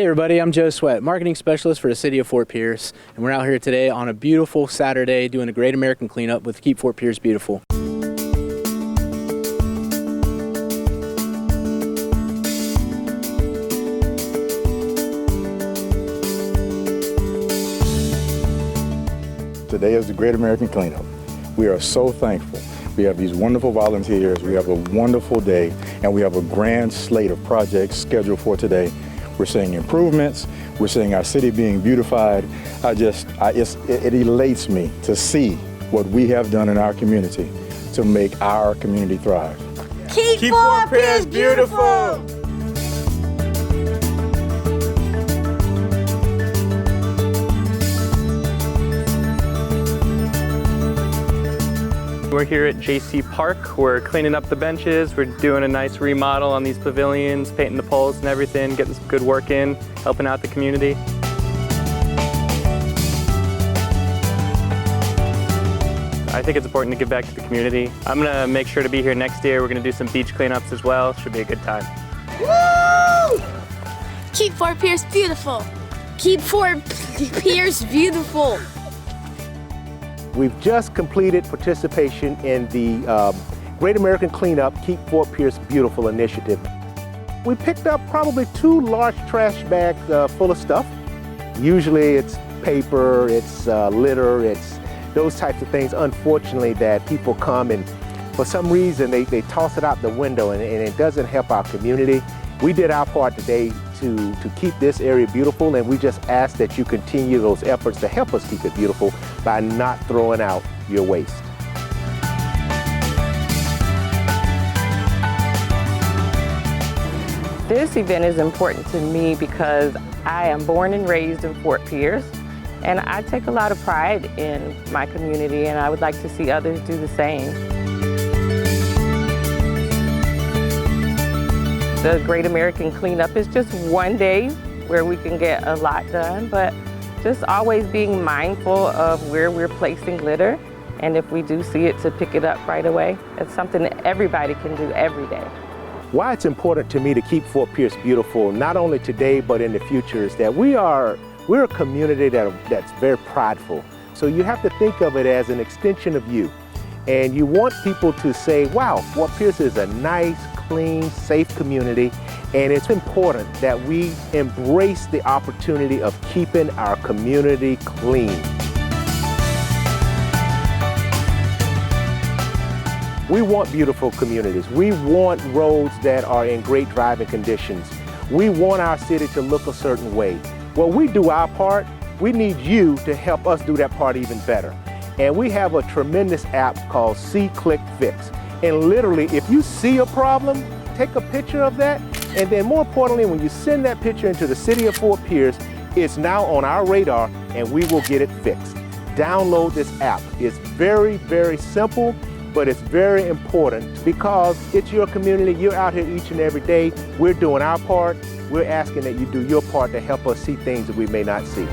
Hey everybody, I'm Joe Sweat, Marketing Specialist for the City of Fort Pierce, and we're out here today on a beautiful Saturday doing a Great American Cleanup with Keep Fort Pierce Beautiful. Today is the Great American Cleanup. We are so thankful. We have these wonderful volunteers, we have a wonderful day, and we have a grand slate of projects scheduled for today. We're seeing improvements, we're seeing our city being beautified. It elates me to see what we have done in our community to make our community thrive. Keep Fort Pierce beautiful! We're here at JC Park. We're cleaning up the benches. We're doing a nice remodel on these pavilions, painting the poles and everything, getting some good work in, helping out the community. I think it's important to give back to the community. I'm gonna make sure to be here next year. We're gonna do some beach cleanups as well. Should be a good time. Woo! Keep Fort Pierce beautiful. Keep Fort Pierce beautiful. We've just completed participation in the Great American Cleanup Keep Fort Pierce Beautiful initiative. We picked up probably 2 large trash bags full of stuff. Usually it's paper, it's litter, it's those types of things, unfortunately, that people come and for some reason they toss it out the window and it doesn't help our community. We did our part today to keep this area beautiful, and we just ask that you continue those efforts to help us keep it beautiful by not throwing out your waste. This event is important to me because I am born and raised in Fort Pierce, and I take a lot of pride in my community, and I would like to see others do the same. The Great American Cleanup is just one day where we can get a lot done, but just always being mindful of where we're placing litter, and if we do see it, to pick it up right away. It's something that everybody can do every day. Why it's important to me to keep Fort Pierce beautiful, not only today but in the future, is that we're a community that's very prideful. So you have to think of it as an extension of you. And you want people to say, wow, Fort Pierce is a nice, clean, safe community. And it's important that we embrace the opportunity of keeping our community clean. We want beautiful communities. We want roads that are in great driving conditions. We want our city to look a certain way. Well, we do our part. We need you to help us do that part even better. And we have a tremendous app called See Click Fix. And literally, if you see a problem, take a picture of that. And then more importantly, when you send that picture into the City of Fort Pierce, it's now on our radar and we will get it fixed. Download this app. It's very, very simple, but it's very important because it's your community. You're out here each and every day. We're doing our part. We're asking that you do your part to help us see things that we may not see.